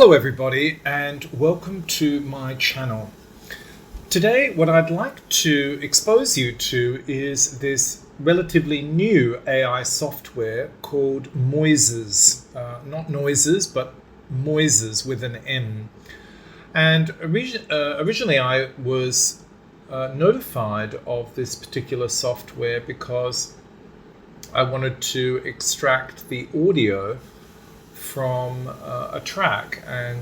Hello everybody and welcome to my channel. Today what I'd like to expose you to is this relatively new AI software called Moises. Not noises, but Moises with an M. And originally I was notified of this particular software because I wanted to extract the audio from a track, and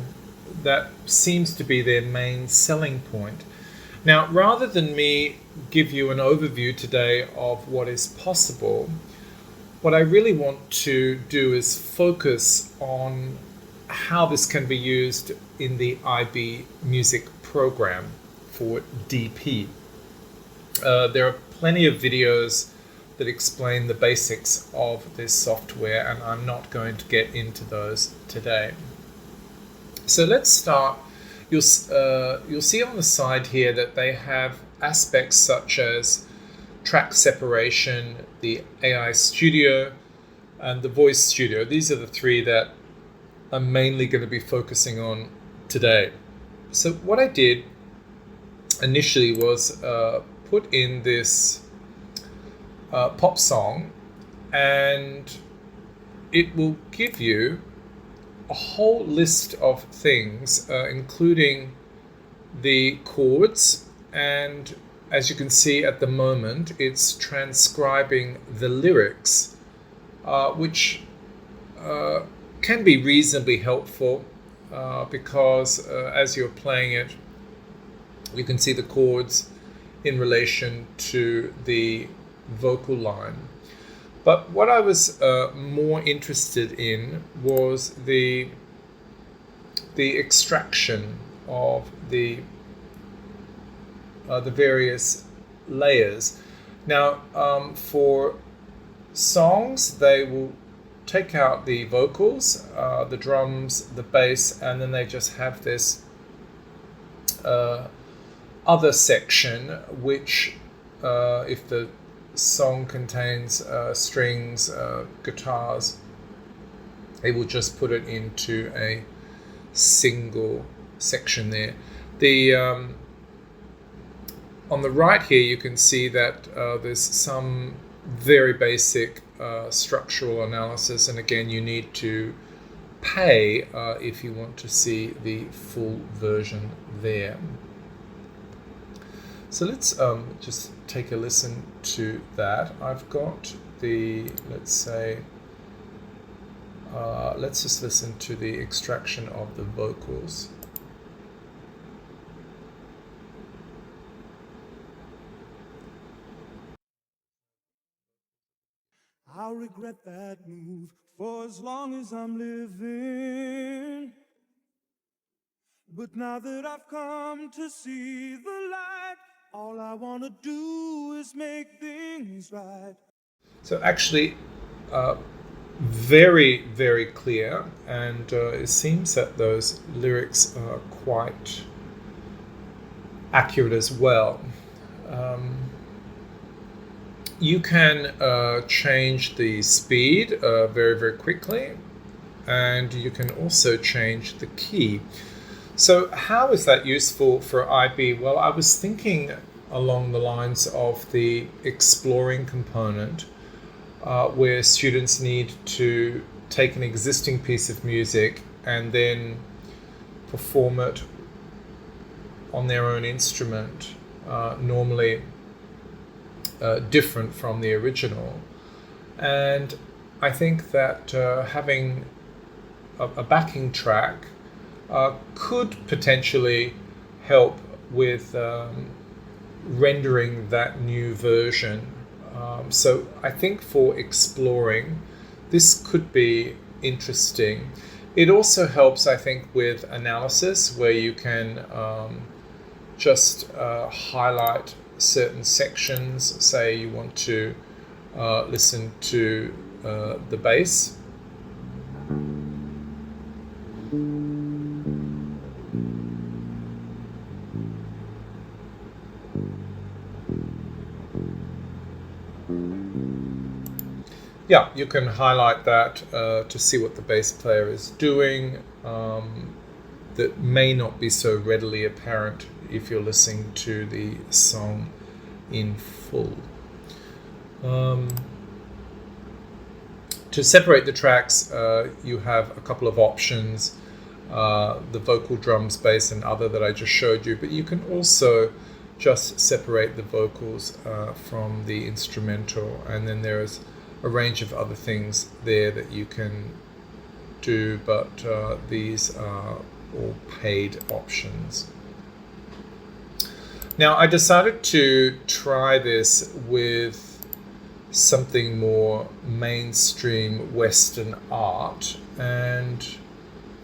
that seems to be their main selling point. Now, rather than me give you an overview today of what is possible, what I really want to do is focus on how this can be used in the IB music program for DP. There are plenty of videos that explain the basics of this software, and I'm not going to get into those today. So let's start. You'll see on the side here that they have aspects such as track separation, the AI studio, and the voice studio. These are the three that I'm mainly going to be focusing on today. So what I did initially was put in this pop song, and it will give you a whole list of things, including the chords, and as you can see at the moment it's transcribing the lyrics, which can be reasonably helpful because as you're playing it you can see the chords in relation to the vocal line. But what I was more interested in was the extraction of the various layers. Now, for songs, they will take out the vocals, the drums, the bass, and then they just have this other section, which if the song contains strings, guitars, it will just put it into a single section there. The on the right here you can see that there's some very basic structural analysis, and again you need to pay if you want to see the full version there. So let's just take a listen to that. I've got the, let's just listen to the extraction of the vocals. I'll regret that move for as long as I'm living. But now that I've come to see the light, all I want to do is make things right. So actually, very, very clear, and it seems that those lyrics are quite accurate as well. You can change the speed very, very quickly, and you can also change the key. So how is that useful for IB? Well, I was thinking along the lines of the exploring component, where students need to take an existing piece of music and then perform it on their own instrument, normally different from the original. And I think that having a backing track could potentially help with rendering that new version. So I think for exploring, this could be interesting. It also helps, I think, with analysis, where you can just highlight certain sections. Say you want to listen to the bass. Yeah, you can highlight that to see what the bass player is doing. that may not be so readily apparent if you're listening to the song in full. To separate the tracks, you have a couple of options, the vocal, drums, bass, and other that I just showed you, but you can also just separate the vocals from the instrumental, and then there's a range of other things there that you can do, but these are all paid options. Now, I decided to try this with something more mainstream Western art, and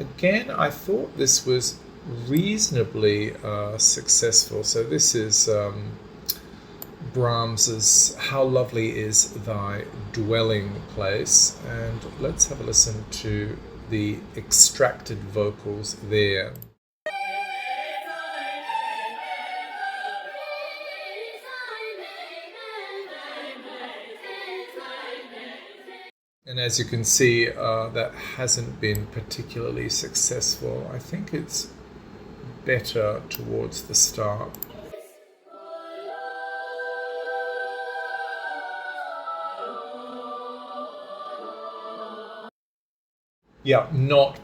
again I thought this was reasonably successful. So this is Brahms's How Lovely Is Thy Dwelling Place, and let's have a listen to the extracted vocals there. And as you can see, that hasn't been particularly successful. I think it's better towards the start. Yeah, not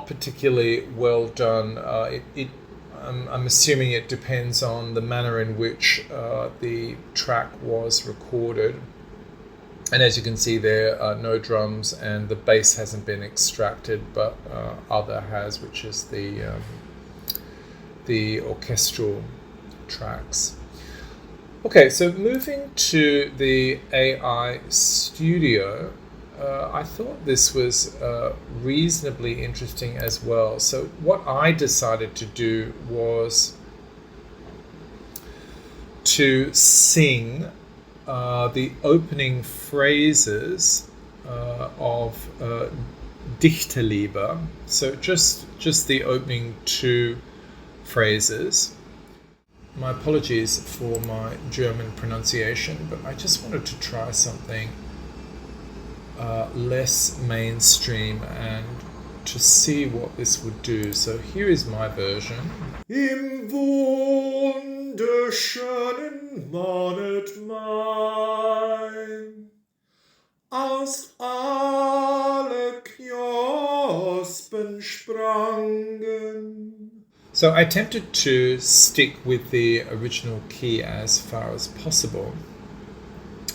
particularly well done. I'm assuming it depends on the manner in which the track was recorded. And as you can see there, no drums, and the bass hasn't been extracted, but other has, which is the orchestral tracks. Okay, so moving to the AI Studio, I thought this was reasonably interesting as well. So what I decided to do was to sing the opening phrases of Dichterliebe, so just the opening two phrases. My apologies for my German pronunciation, but I just wanted to try something less mainstream and to see what this would do. So here is my version. Im wunderschönen Monet Mai, aus alle Knospen sprangen. So I attempted to stick with the original key as far as possible.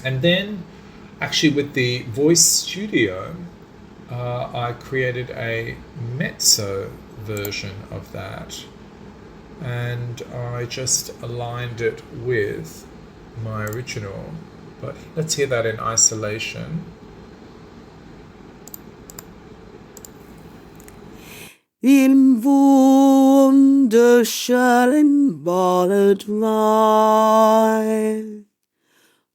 And then actually with the Voice Studio, I created a mezzo version of that, and I just aligned it with my original. But let's hear that in isolation. Im wunderschönen Monet Mai,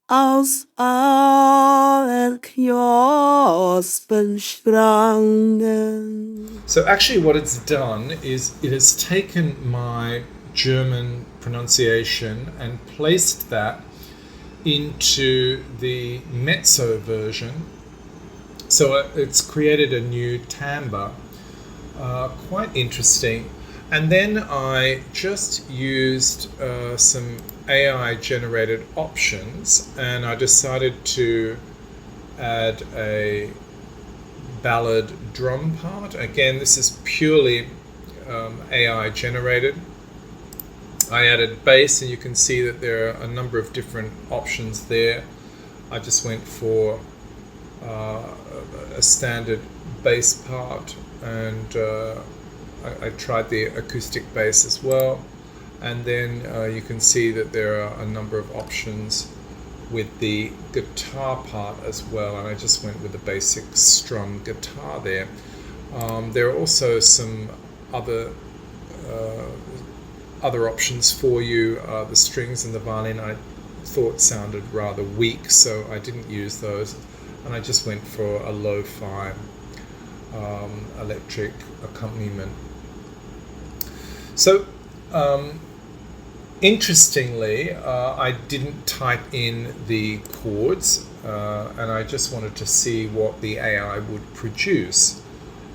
aus allen Knospen sprangen. So actually what it's done is it has taken my German pronunciation and placed that into the mezzo version. So it's created a new timbre, quite interesting. And then I just used some AI generated options, and I decided to add a ballad drum part. Again, this is purely AI generated. I added bass, and you can see that there are a number of different options there. I just went for a standard bass part, and I tried the acoustic bass as well. And then you can see that there are a number of options with the guitar part as well, and I just went with the basic strum guitar there. There are also some other options for you. The strings and the violin I thought sounded rather weak, so I didn't use those, and I just went for a lo-fi electric accompaniment. So interestingly, I didn't type in the chords, and I just wanted to see what the AI would produce.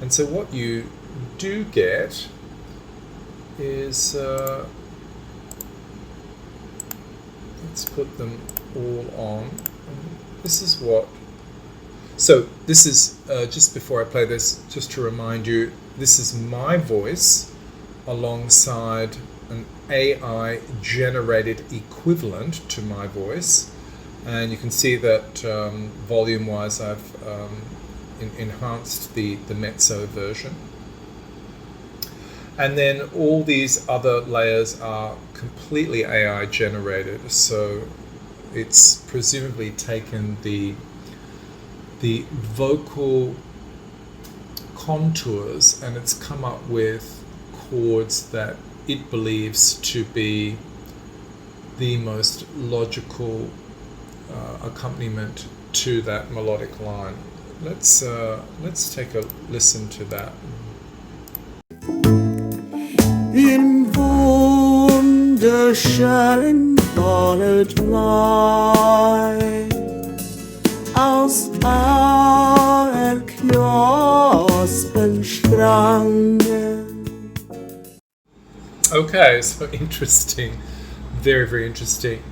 And so what you do get is, let's put them all on. This is what, so this is, just before I play this, just to remind you, this is my voice alongside an AI generated equivalent to my voice. And you can see that volume wise I've enhanced the mezzo version. And then all these other layers are completely AI generated, so it's presumably taken the vocal contours and it's come up with chords that it believes to be the most logical accompaniment to that melodic line. Let's take a listen to that. In wunderschönen vollet Mai aus Knospensträngen. Okay, so interesting, very, very interesting.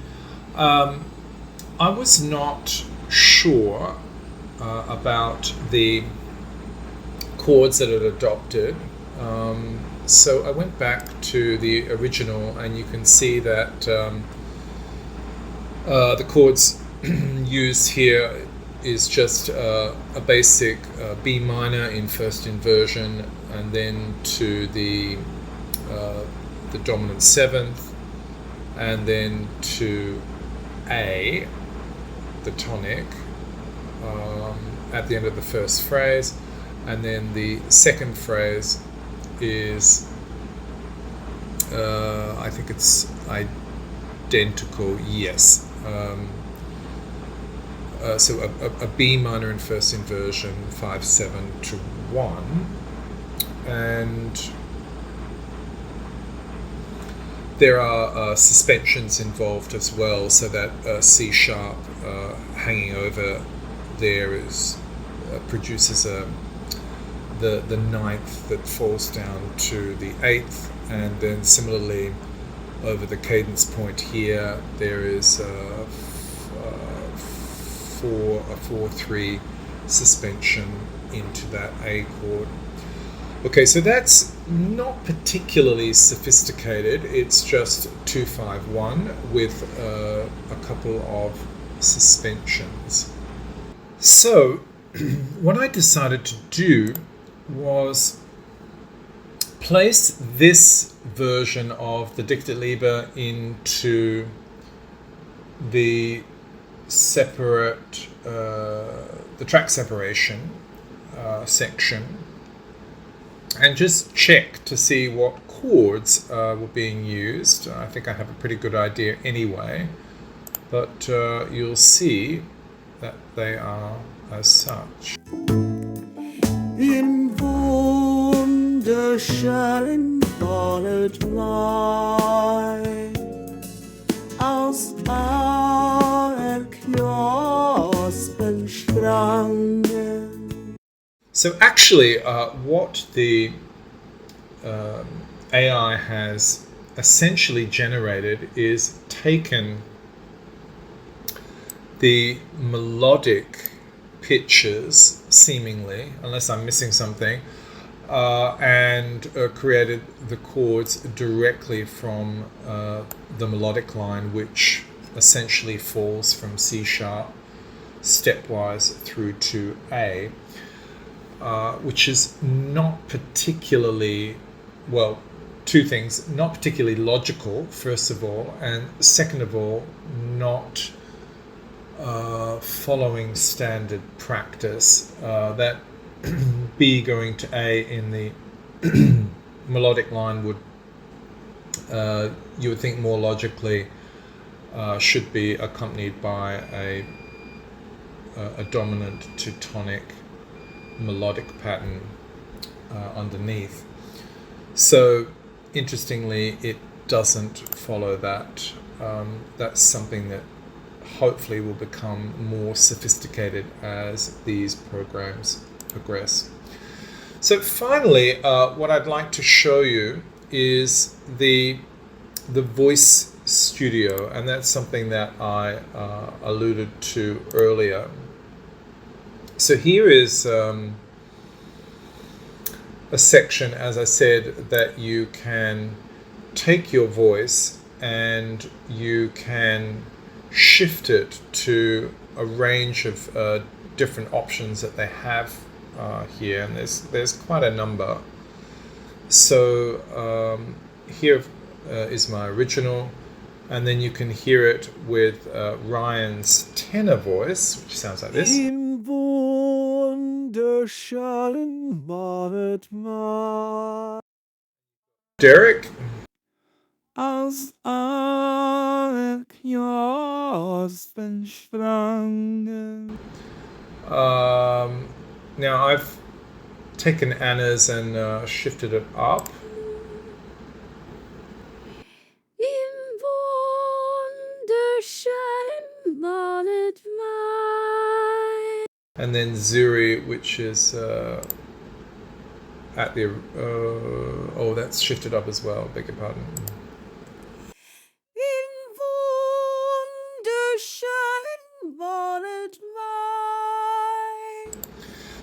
I was not sure about the chords that it adopted, so I went back to the original, and you can see that the chords used here is just a basic B minor in first inversion, and then to the dominant seventh, and then to A, the tonic, at the end of the first phrase, and then the second phrase is, I think it's identical, yes. So a B minor in first inversion, 5/7 to 1, and there are suspensions involved as well, so that C sharp hanging over there is produces the ninth that falls down to the eighth, and then similarly over the cadence point here there is a 4/3 suspension into that A chord. Okay, so that's not particularly sophisticated. It's just 2/5/1 with a couple of suspensions. So what I decided to do was place this version of the Dictate Libre into the separate, the track separation section, and just check to see what chords were being used. I think I have a pretty good idea anyway, but you'll see that they are as such. In wunderschönen vollet Mai aus Knospensträngen. So actually, what the AI has essentially generated is taken the melodic pitches, seemingly, unless I'm missing something, and created the chords directly from the melodic line, which essentially falls from C sharp stepwise through to A, which is not particularly, well, two things, not particularly logical, first of all, and second of all, not following standard practice. That B going to A in the melodic line would, you would think more logically, should be accompanied by a dominant to tonic melodic pattern underneath. So interestingly, it doesn't follow that. That's something that hopefully will become more sophisticated as these programs progress. So finally, what I'd like to show you is the voice studio, and that's something that I alluded to earlier. So here is a section, as I said, that you can take your voice and you can shift it to a range of different options that they have here, and there's quite a number. So here is my original, and then you can hear it with Ryan's tenor voice, which sounds like this. Im wunderschönen Morgenmahl, Derek. aus allen Knospen sprangen. Now I've taken Anna's and shifted it up. Im wunderschönen Morgenmahl. And then Zuri, which is at the oh, that's shifted up as well, beg your pardon. Im wunderschönen Morgenmahl.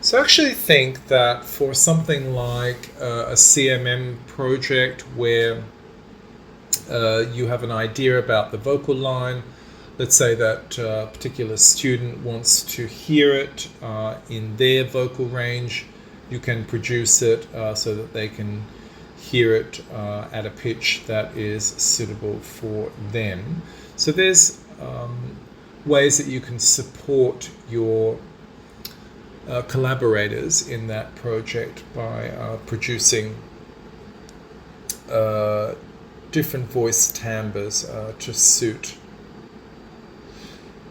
So I actually think that for something like a CMM project where you have an idea about the vocal line, let's say that a particular student wants to hear it in their vocal range, you can produce it so that they can hear it at a pitch that is suitable for them. So there's ways that you can support your collaborators in that project by producing different voice timbres to suit.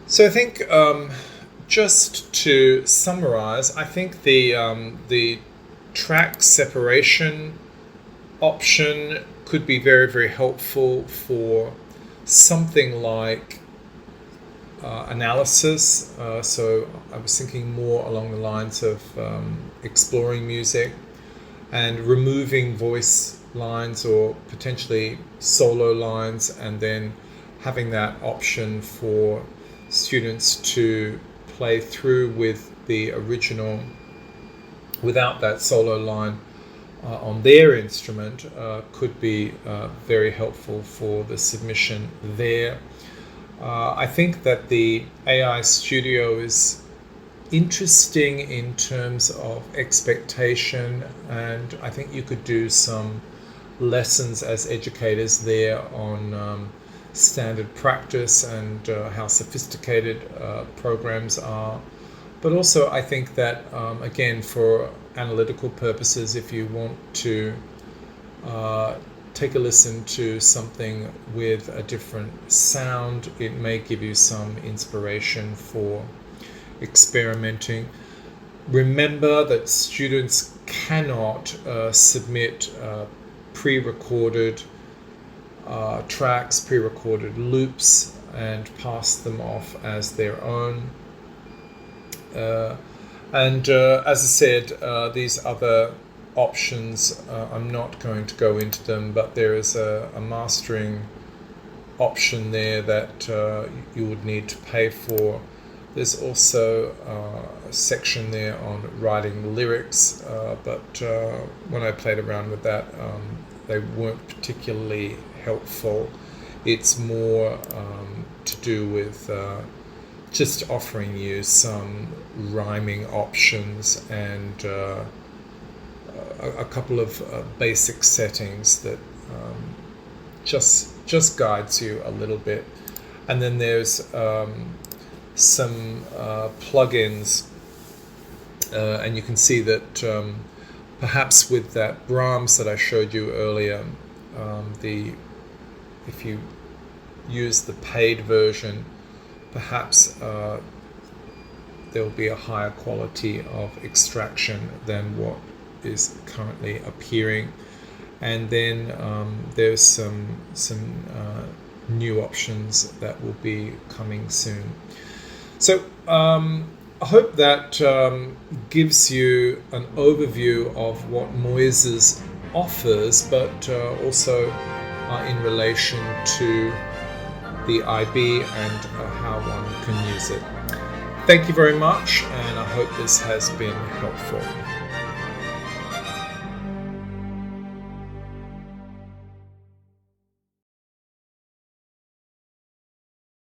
So I think just to summarize, I think the track separation option could be very, very helpful for something like analysis. So I was thinking more along the lines of exploring music and removing voice lines or potentially solo lines, and then having that option for students to play through with the original without that solo line on their instrument could be very helpful for the submission there. I think that the AI Studio is interesting in terms of expectation, and I think you could do some lessons as educators there on standard practice and how sophisticated programs are. But also I think that again, for analytical purposes, if you want to take a listen to something with a different sound, it may give you some inspiration for experimenting. Remember that students cannot submit pre-recorded tracks, pre-recorded loops, and pass them off as their own. And as I said, these other options, I'm not going to go into them, but there is a mastering option there that you would need to pay for. There's also a section there on writing lyrics, but when I played around with that, they weren't particularly helpful. It's more to do with just offering you some rhyming options and a couple of basic settings that just guides you a little bit. And then there's some plugins, and you can see that perhaps with that Brahms that I showed you earlier, if you use the paid version, perhaps there will be a higher quality of extraction than what is currently appearing. And then there's some new options that will be coming soon. So I hope that gives you an overview of what Moises offers, but also in relation to the IB and how one can use it. Thank you very much, and I hope this has been helpful.